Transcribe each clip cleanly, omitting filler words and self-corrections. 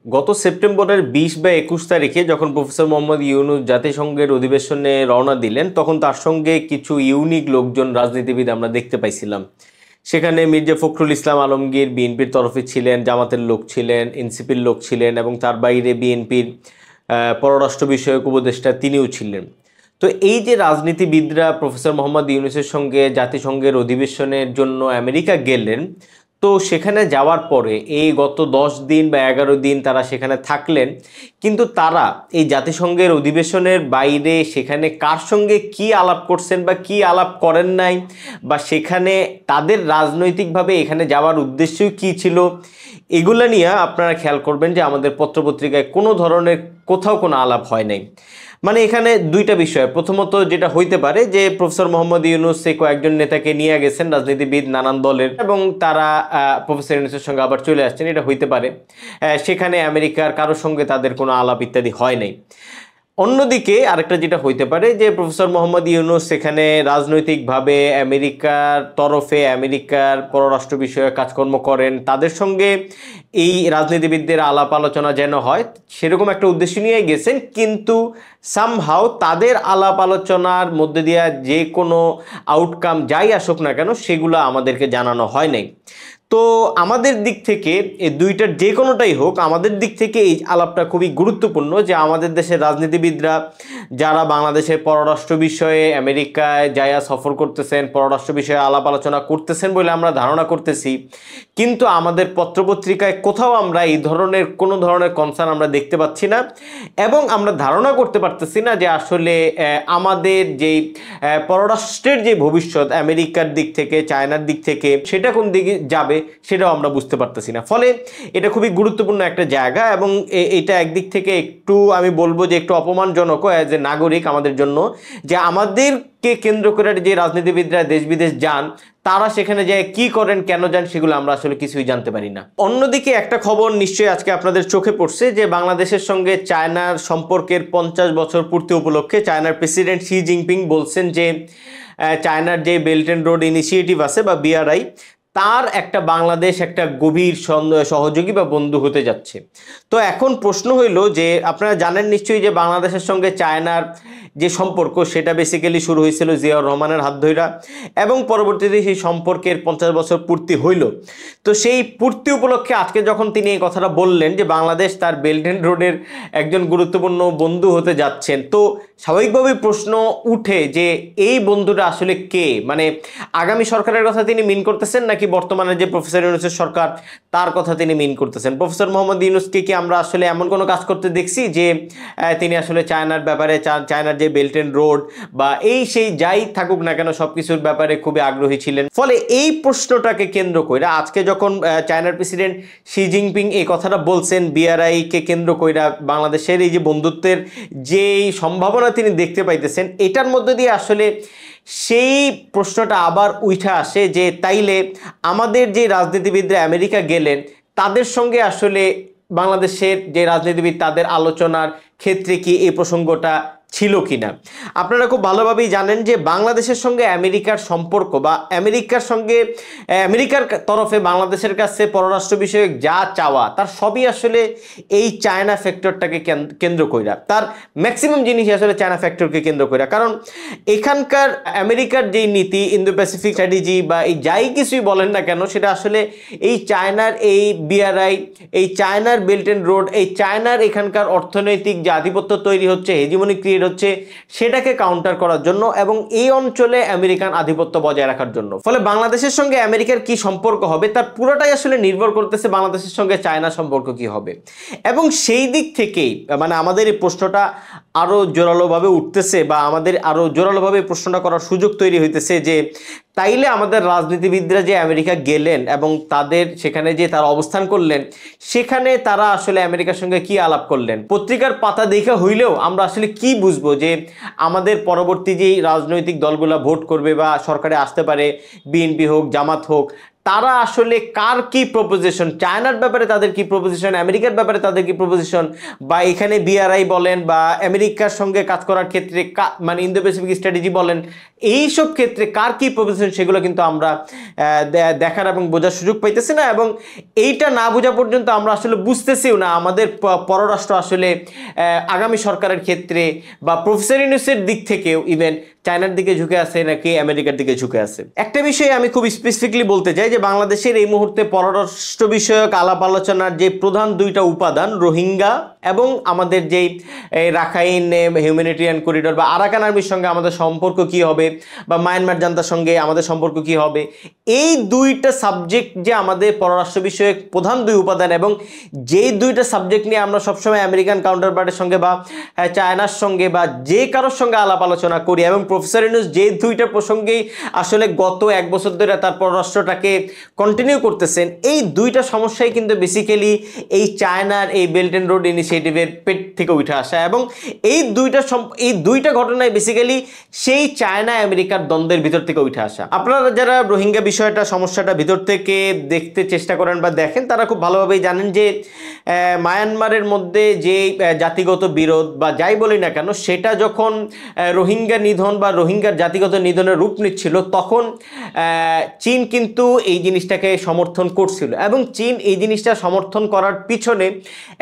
গত সেপ্টেম্বরের ২০ বা ২১ তারিখে যখন প্রফেসর মোহাম্মদ ইউনূস জাতিসংঘের অধিবেশনে রওনা দিলেন, তখন তার সঙ্গে কিছু ইউনিক লোকজন, রাজনীতিবিদ আমরা দেখতে পাইছিলাম। সেখানে মির্জা ফখরুল ইসলাম আলমগীর বিএনপির তরফে ছিলেন, জামাতের লোক ছিলেন, এনসিপির লোক ছিলেন, এবং তার বাইরে বিএনপির পররাষ্ট্র বিষয়ক উপদেষ্টা তিনিও ছিলেন। তো এই যে রাজনীতিবিদরা প্রফেসর মোহাম্মদ ইউনূসের সঙ্গে জাতিসংঘের অধিবেশনের জন্য আমেরিকা গেলেন, তো সেখানে যাওয়ার পরে এই গত 10 দিন বা 11 দিন তারা সেখানে থাকলেন, কিন্তু তারা এই জাতিসংঘের অধিবেশনের বাইরে সেখানে কার সঙ্গে কি আলাপ করছেন বা কি আলাপ করেন নাই, বা সেখানে তাদের রাজনৈতিকভাবে এখানে যাওয়ার উদ্দেশ্য কি ছিল, এগুলা নিয়ে আপনারা খেয়াল করবেন যে আমাদের পত্রপত্রিকায় কোনো ধরনের কোথাও কোনো আলাপ হয় নাই। মানে এখানে দুইটা বিষয়। প্রথমত যেটা হইতে পারে যে প্রফেসর মোহাম্মদ ইউনূস সে কয়েকজন নেতাকে নিয়ে গেছেন, রাজনীতিবিদ নানান দলের, এবং তারা প্রফেসর ইউনূসের সঙ্গে আবার চলে আসছেন, এটা হইতে পারে। সেখানে আমেরিকার কারোর সঙ্গে তাদের কোনো আলাপ ইত্যাদি হয় নাই। অন্যদিকে আরেকটা যেটা হইতে পারে যে প্রফেসর মোহাম্মদ ইউনূস সেখানে রাজনৈতিকভাবে আমেরিকার তরফে আমেরিকার পররাষ্ট্র বিষয়ে কাজকর্ম করেন, তাদের সঙ্গে এই রাজনীতিবিদদের আলাপ আলোচনা যেন হয় সেরকম একটা উদ্দেশ্য নিয়ে গেছেন, কিন্তু সামহাও তাদের আলাপ আলোচনার মধ্যে দিয়ে যে কোনো আউটকাম যাই আসুক না কেন সেগুলো আমাদেরকে জানানো হয় নাই। তো আমাদের দিক থেকে এই দুইটার যে কোনোটাই হোক, আমাদের দিক থেকে এই আলাপটা খুবই গুরুত্বপূর্ণ যে আমাদের দেশের রাজনীতিবিদরা যারা বাংলাদেশের পররাষ্ট্র বিষয়ে আমেরিকায় যায়া সফর করতেছেন, পররাষ্ট্র বিষয়ে আলাপ আলোচনা করতেছেন বলে আমরা ধারণা করতেছি, কিন্তু আমাদের পত্রপত্রিকায় কোথাও আমরা এই ধরনের কোনো ধরনের কনসার্ন আমরা দেখতে পাচ্ছি না, এবং আমরা ধারণা করতে পারতেছি না যে আসলে আমাদের যেই পররাষ্ট্রের যে ভবিষ্যৎ আমেরিকার দিক থেকে, চায়নার দিক থেকে, সেটা কোন দিকে যাবে সেটাও আমরা বুঝতে পারতেছি না। ফলে এটা খুবই গুরুত্বপূর্ণ একটা জায়গা, এবং এটা একদিক থেকে একটু আমি বলবো যে একটু অপমানজনক অ্যাজ এ নাগরিক আমাদের জন্য, যে আমাদেরকে কেন্দ্র করে যে রাজনীতিবিদরা দেশ বিদেশ যান, তারা সেখানে যায় কি করেন, কেন যান, সেগুলো আমরা আসলে কিছুই জানতে পারি না। অন্যদিকে একটা খবর নিশ্চয়ই আজকে আপনাদের চোখে পড়ছে যে বাংলাদেশের সঙ্গে চায়নার সম্পর্কের 50 বছর পূর্তি উপলক্ষে চায়নার প্রেসিডেন্ট শি জিনপিং বলছেন যে চায়নার যে বেল্ট অ্যান্ড রোড ইনিশিয়েটিভ আছে বা বিআরআই, তার একটা বাংলাদেশ একটা গভীর সহযোগী বা বন্ধু হতে যাচ্ছে। তো এখন প্রশ্ন হইল যে আপনারা জানেন নিশ্চয়ই যে বাংলাদেশের সঙ্গে চায়নার যে সম্পর্ক সেটা বেসিক্যালি শুরু হয়েছিল জিয়াউর রহমানের হাত ধইরা, এবং পরবর্তীতে সেই সম্পর্কের 50 বছর পূর্তি হইল। তো সেই পূর্তি উপলক্ষে আজকে যখন তিনি এই কথাটা বললেন যে বাংলাদেশ তার বেল্ট অ্যান্ড রোডের একজন গুরুত্বপূর্ণ বন্ধু হতে যাচ্ছেন, তো স্বাভাবিকভাবেই প্রশ্ন উঠে যে এই বন্ধুটা আসলে কে, মানে আগামী সরকারের কথা তিনি মিন করতেছেন নাকি বর্তমানে যে প্রফেসর ইউনূসের সরকার তার কথা তিনি মিন করতেছেন। প্রফেসর মোহাম্মদ ইউনূসকে কি আমরা আসলে এমন কোনো কাজ করতে দেখছি যে তিনি আসলে চায়নার ব্যাপারে, চায়নার যে বেল্ট অ্যান্ড রোড বা এই সেই যাই থাকুক না কেন সব কিছুর ব্যাপারে খুবই আগ্রহী ছিলেন? ফলে এই প্রশ্নটাকে কেন্দ্র করে আজকে যখন চায়নার প্রেসিডেন্ট শি জিনপিং এই কথাটা বলছেন, বিআরআইকে কেন্দ্র করে বাংলাদেশের এই যে বন্ধুত্বের যেই সম্ভাবনা তিনি দেখতে পাইতেছেন, এটার মধ্যে দিয়ে আসলে সেই প্রশ্নটা আবার উঠে আসে যে তাইলে আমাদের যে রাজনীতিবিদরা আমেরিকা গেলেন তাদের সঙ্গে আসলে বাংলাদেশের যে রাজনীতিবিদ তাদের আলোচনার ক্ষেত্রে কি এই প্রসঙ্গটা ছিল কিনা। আপনারা খুব ভালোভাবেই জানেন যে বাংলাদেশের সঙ্গে আমেরিকার সম্পর্ক বা আমেরিকার সঙ্গে আমেরিকার তরফে বাংলাদেশের কাছে পররাষ্ট্র বিষয়ক যা চাওয়া তার সবই আসলে এই চায়না ফ্যাক্টরটাকে কেন্দ্র কইরা, তার ম্যাক্সিমাম জিনিসই আসলে চায়না ফ্যাক্টরকে কেন্দ্র কইরা। কারণ এখানকার আমেরিকার যেই নীতি, ইন্দো প্যাসিফিক স্ট্র্যাটেজি বা এই যাই কিছুই বলেন না কেন, সেটা আসলে এই চায়নার এই বিআরআই, এই চায়নার বেল্ট অ্যান্ড রোড, এই চায়নার এখানকার অর্থনৈতিক যে আধিপত্য তৈরি হচ্ছে, হেজিমনি ক্রিয়েট হচ্ছে, সেটাকে কাউন্টার করার জন্য এবং এই অঞ্চলে আমেরিকান আধিপত্য বজায় রাখার জন্য। ফলে বাংলাদেশের সঙ্গে আমেরিকার কি সম্পর্ক হবে তার পুরোটাই আসলে নির্ভর করতেছে বাংলাদেশের সঙ্গে চায়না সম্পর্ক কি হবে। এবং সেই দিক থেকেই মানে আমাদের এই প্রশ্নটা আরো জোরালোভাবে উঠতেছে বা আমাদের আরো জোরালোভাবে প্রশ্নটা করার সুযোগ তৈরি হইতেছে যে তাইলে আমাদের রাজনীতিবিদরা যে আমেরিকা গেলেন এবং তাদের সেখানে যে তারা অবস্থান করলেন, সেখানে তারা আসলে আমেরিকার সঙ্গে কি আলাপ করলেন। পত্রিকার পাতা দেখা হইলেও আমরা আসলে কি বুঝবো যে আমাদের পরবর্তী যে রাজনৈতিক দলগুলো ভোট করবে বা সরকারে আসতে পারে, বিএনপি হোক, জামাত হোক, তারা আসলে কার কি প্রপোজিশন, চায়নার ব্যাপারে তাদের কি প্রপোজিশন, আমেরিকার ব্যাপারে তাদের কি প্রপোজিশন, বা এখানে বিআরআই বলেন বা আমেরিকার সঙ্গে কাজ করার ক্ষেত্রে মানে ইন্দো প্যাসিফিক স্ট্র্যাটেজি বলেন, এইসব ক্ষেত্রে কার কি প্রপোজিশন সেগুলো কিন্তু আমরা দেখার এবং বোঝার সুযোগ পাইতেছি না। এবং এইটা না বোঝা পর্যন্ত আমরা আসলে বুঝতেছিও না আমাদের পররাষ্ট্র আসলে আগামী সরকারের ক্ষেত্রে বা প্রফেসর ইউনূসের দিক থেকেও ইভেন চায়নার দিকে ঝুঁকে আছে নাকি আমেরিকার দিকে ঝুঁকে আছে। একটা বিষয় আমি খুব স্পেসিফিকলি বলতে চাই যে বাংলাদেশের এই মুহূর্তে পররাষ্ট্র বিষয়ক আলাপ আলোচনার যে প্রধান দুইটা উপাদান, রোহিঙ্গা এবং আমাদের যেই রাখাইন হিউম্যানিটেরিয়ান করিডোর বা আরাকান আর্মির সঙ্গে আমাদের সম্পর্ক কি হবে, বা মায়ানমার জান্তার সঙ্গে আমাদের সম্পর্ক কি হবে, এই দুইটা সাবজেক্ট যে আমাদের পররাষ্ট্র বিষয়ক প্রধান দুই উপাদান, এবং যেই দুইটা সাবজেক্ট নিয়ে আমরা সবসময় আমেরিকান কাউন্টার পার্টির সঙ্গে বা চায়নার সঙ্গে বা যে কারোর সঙ্গে আলাপ আলোচনা করি, এবং প্রফেসর ইউনূস যে দুইটা প্রসঙ্গেই আসলে গত এক বছর ধরে তার পররাষ্ট্রটাকে কন্টিনিউ করতেছেন, এই দুইটা সমস্যাই কিন্তু বেসিক্যালি এই চায়নার এই বেল্ট অ্যান্ড রোড ইনিশিয়েটিভের পেট থেকে উঠে আসা, এবং এই দুইটা ঘটনায় বেসিক্যালি সেই চায়না আমেরিকার দ্বন্দ্বের ভিতর থেকে উঠে আসা। আপনারা যারা রোহিঙ্গা বিষয়টা সমস্যাটা ভিতর থেকে দেখতে চেষ্টা করেন বা দেখেন, তারা খুব ভালোভাবেই জানেন যে মায়ানমারের মধ্যে যে জাতিগত বিরোধ বা যাই বলি না কেন, সেটা যখন রোহিঙ্গা নিধন বা রোহিঙ্গার জাতিগত নিধনের রূপ নিচ্ছিল, তখন চীন কিন্তু এই জিনিসটাকে সমর্থন করছিল, এবং চীন এই জিনিসটা সমর্থন করার পিছনে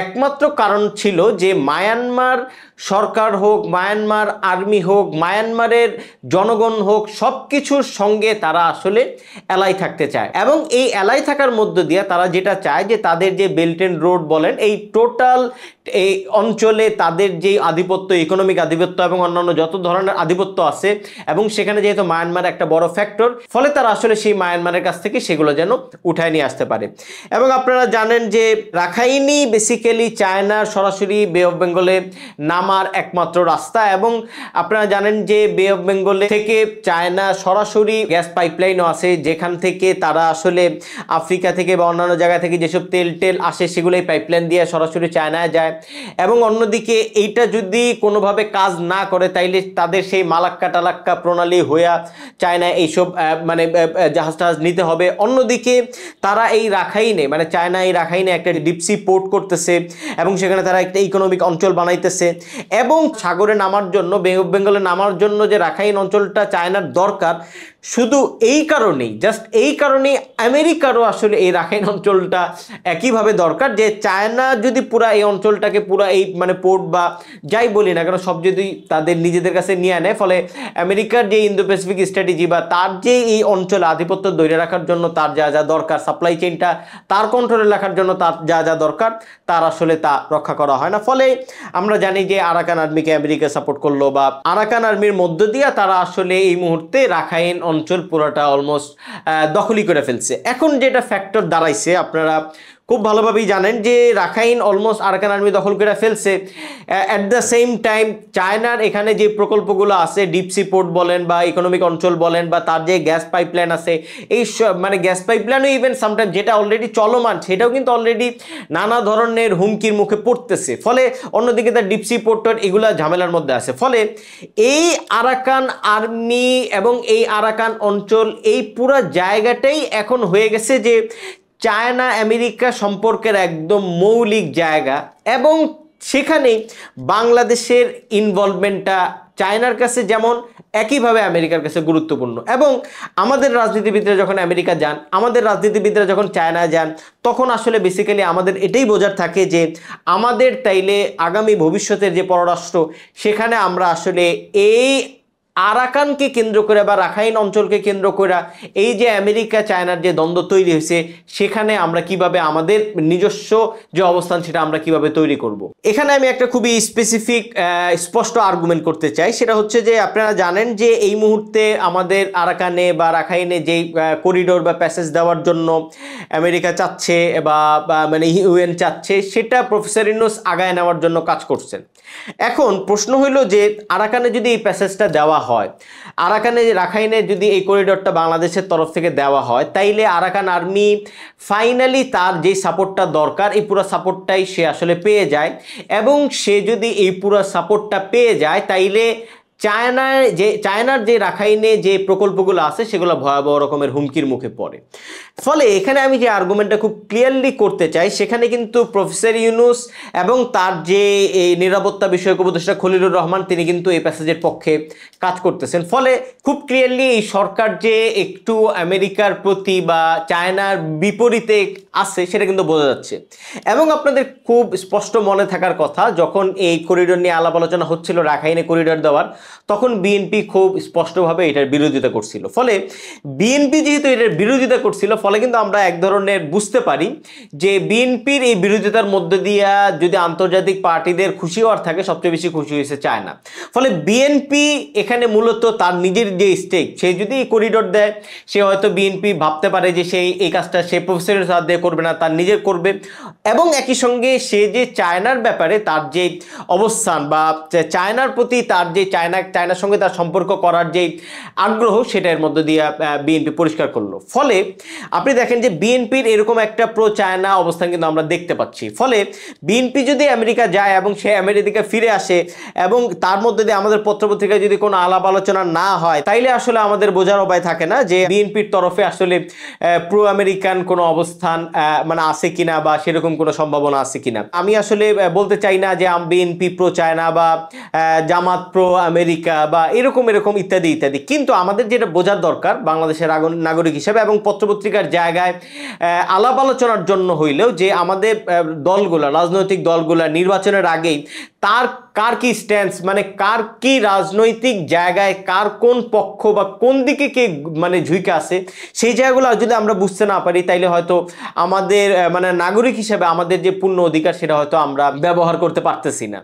একমাত্র কারণ ছিল যে মায়ানমার সরকার হোক, মায়ানমার আর্মি হোক, মায়ানমারের জনগণ হোক, সব কিছুর সঙ্গে তারা আসলে অ্যালাই থাকতে চায়। এবং এই অ্যালাই থাকার মধ্য দিয়ে তারা যেটা চায় যে তাদের যে বেল্ট অ্যান্ড রোড বলেন, এই টোটাল এই অঞ্চলে তাদের যে আধিপত্য, ইকোনমিক আধিপত্য এবং অন্যান্য যত ধরনের আধিপত্য আছে, এবং সেখানে যেহেতু মায়ানমার একটা বড় ফ্যাক্টর, ফলে তারা আসলে সেই মায়ানমারের কাছ থেকে সেগুলো যেন উঠায় নিয়ে আসতে পারে। এবং আপনারা জানেন যে রাখাইনই বেসিক্যালি চায়নার সরাসরি বে অফ বেঙ্গলে নামার একমাত্র রাস্তা, এবং আপনারা জানেন যে বে অফ বেঙ্গলে থেকে চায়না সরাসরি গ্যাস পাইপলাইনও আছে, যেখান থেকে তারা আসলে আফ্রিকা থেকে বা অন্যান্য জায়গা থেকে যেসব তেল আসে সেগুলো এই পাইপলাইন দিয়ে সরাসরি চায়নায় যায়। এবং অন্যদিকে এইটা যদি কোনোভাবে কাজ না করে, তাইলে তাদের সেই মালাক্কা টালাক্কা প্রণালী হইয়া চায়নায় এইসব মানে জাহাজ টাহাজ নিতে হবে। অন্যদিকে তারা এই রাখাইনে মানে চায়না এই রাখাইনে একটা ডিপসি পোর্ট করতেছে, এবং সেখানে তারা একটা ইকোনমিক অঞ্চল বানাইতেছে, এবং সাগরে নামার জন্য, বে অফ বেঙ্গলে নামার জন্য যে রাখাইন অঞ্চলটা চায়নার দরকার, শুধু এই কারণেই, জাস্ট এই কারণেই আমেরিকারও আসলে এই রাখাইন অঞ্চলটা একইভাবে দরকার, যে চায়না যদি পুরা এই অঞ্চলটাকে পুরা এই মানে পোর্ট বা যাই বলি না কেন সব যদি তাদের নিজেদের কাছে নিয়ে নেয়, ফলে আমেরিকার যে ইন্দো প্যাসিফিক স্ট্র্যাটেজি বা তার যে এই অঞ্চলে আধিপত্য ধরে রাখার জন্য তার যা যা দরকার, সাপ্লাই চেইনটা তার কন্ট্রোলে রাখার জন্য তার যা যা দরকার, তার আসলে তা রক্ষা করা হয় না। ফলে আমরা জানি যে আরাকান আর্মিকে আমেরিকা সাপোর্ট করলো, বা আরাকান আর্মির মধ্য দিয়ে তারা আসলে এই মুহূর্তে রাখাইন অঞ্চল পুরোটা অলমোস্ট দখলই করে ফেলছে। এখন যেটা ফ্যাক্টর দাঁড়াইছে, আপনারা খুব ভালোভাবেই জানেন যে রাখাইন অলমোস্ট আরাকান আর্মি দখল করে ফেলছে। অ্যাট দ্য সেম টাইম চায়নার এখানে যে প্রকল্পগুলো আছে, ডিপসি পোর্ট বলেন বা ইকোনমিক অঞ্চল বলেন, বা তার যে গ্যাস পাইপলাইন আছে, এই মানে গ্যাস পাইপলাইনও ইভেন সামটাইম যেটা অলরেডি চলমান, সেটাও কিন্তু অলরেডি নানা ধরনের হুমকির মুখে পড়তেছে। ফলে অন্যদিকে তার ডিপসি পোর্ট এগুলা ঝামেলার মধ্যে আছে। ফলে এই আরাকান আর্মি এবং এই আরাকান অঞ্চল, এই পুরো জায়গাটাই এখন হয়ে গেছে যে চায়না আমেরিকা সম্পর্কের একদম মৌলিক জায়গা, এবং সেখানে বাংলাদেশের ইনভলভমেন্টটা চায়নার কাছে যেমন একইভাবে আমেরিকার কাছে গুরুত্বপূর্ণ। এবং আমাদের রাজনীতিবিদরা যখন আমেরিকা যান, আমাদের রাজনীতিবিদরা যখন চায়না যান, তখন আসলে বেসিক্যালি আমাদের এটাই বোঝার থাকে যে আমাদের তাইলে আগামী ভবিষ্যতের যে পররাষ্ট্র, সেখানে আমরা আসলে এই আরাকানকে কেন্দ্র করে বা রাখাইন অঞ্চলকে কেন্দ্র করে এই যে আমেরিকা চায়নার যে দ্বন্দ্ব তৈরি হয়েছে, সেখানে আমরা কিভাবে আমাদের নিজস্ব যে অবস্থান সেটা আমরা কিভাবে তৈরি করব। এখানে আমি একটা খুবই স্পেসিফিক স্পষ্ট আর্গুমেন্ট করতে চাই, সেটা হচ্ছে যে আপনারা জানেন যে এই মুহূর্তে আমাদের আরাকানে বা রাখাইনে যেই করিডোর বা প্যাসেজ দেওয়ার জন্য আমেরিকা চাচ্ছে বা মানে ইউএন চাচ্ছে, সেটা প্রফেসর ইউনূস আগায় নেওয়ার জন্য কাজ করছেন। এখন প্রশ্ন হইল যে আরাকানে যদি এই প্যাসেজটা দেওয়া হয়, আরাকানে রাখাইনে যদি এই করিডোরটা বাংলাদেশের তরফ থেকে দেওয়া হয়, তাইলে আরাকান আর্মি ফাইনালি তার যে সাপোর্টটা দরকার, এই পুরো সাপোর্টটাই সে আসলে পেয়ে যায়। এবং সে যদি এই পুরো সাপোর্টটা পেয়ে যায়, তাইলে চায়নার যে রাখাইনে যে প্রকল্পগুলো আছে সেগুলো ভয়াবহ রকমের হুমকির মুখে পড়ে। ফলে এখানে আমি যে আর্গুমেন্টটা খুব ক্লিয়ারলি করতে চাই, সেখানে কিন্তু প্রফেসর ইউনূস এবং তার যে এই নিরাপত্তা বিষয়ক উপদেষ্টা খলিলুর রহমান তিনি কিন্তু এই প্যাসেজের পক্ষে কাজ করতেছেন। ফলে খুব ক্লিয়ারলি এই সরকার যে একটু আমেরিকার প্রতি বা চায়নার বিপরীতে আছে সেটা কিন্তু বোঝা যাচ্ছে। এবং আপনাদের খুব স্পষ্ট মনে থাকার কথা, যখন এই করিডোর নিয়ে আলাপ আলোচনা হচ্ছিল, রাখাইনে করিডোর দেওয়ার, তখন বিএনপি খুব স্পষ্টভাবে এটার বিরোধিতা করছিল। ফলে বিএনপি যেহেতু এটার বিরোধিতা করছিল, ফলে কিন্তু আমরা এক ধরনের বুঝতে পারি যে বিএনপির এই বিরোধিতার মধ্যে দিয়ে যদি আন্তর্জাতিক পার্টিদের খুশি হওয়ার থাকে, সবচেয়ে বেশি খুশি হয়েছে চায়না। ফলে বিএনপি এখানে মূলত তার নিজের যে স্টেক, সে যদি এই করিডোর দেয়, সে হয়তো বিএনপি ভাবতে পারে যে সেই এই কাজটা সে প্রফেসরের সাথে দিয়ে করবে না, তার নিজের করবে। এবং একই সঙ্গে সে যে চায়নার ব্যাপারে তার যে অবস্থান বা চায়নার প্রতি তার যে চায়নার সঙ্গে তার সম্পর্ক করার যে আগ্রহ, সেটার মধ্যে দিয়ে বিএনপি পরিষ্কার করলো। ফলে আপনি দেখেন যে বিএনপির এরকম একটা প্রো চায়না অবস্থান কিন্তু আমরা দেখতে পাচ্ছি। ফলে বিএনপি যদি আমেরিকা যায় এবং সে আমেরিকা ফিরে আসে এবং তার মধ্যে দিয়ে আমাদের পত্রপত্রিকায় যদি কোনো আলাপ আলোচনা না হয়, তাইলে আসলে আমাদের বোঝার উপায় থাকে না যে বিএনপির তরফে আসলে প্রো আমেরিকান কোনো অবস্থান মানে আছে কিনা বা সেরকম কোনো সম্ভাবনা আছে কিনা। আমি আসলে বলতে চাই না যে বিএনপি প্রো চায়না বা জামাত প্রো আমেরিকা বা এরকম ইত্যাদি ইত্যাদি, কিন্তু আমাদের যেটা বোঝার দরকার বাংলাদেশের নাগরিক হিসেবে এবং পত্রপত্রিকার জায়গায় আলাপ আলোচনার জন্য হইলেও, যে আমাদের দলগুলা, রাজনৈতিক দলগুলা নির্বাচনের আগেই কার কি স্ট্যান্স, মানে কার কি রাজনৈতিক জায়গায় কার কোন পক্ষ বা কোন দিকে কে মানে ঝুঁকে আছে, সেই জায়গাগুলো যদি আমরা বুঝতে না পারি, তাইলে হয়তো আমাদের মানে নাগরিক হিসেবে আমাদের যে পূর্ণ অধিকার সেটা হয়তো আমরা ব্যবহার করতে পারতেছি না।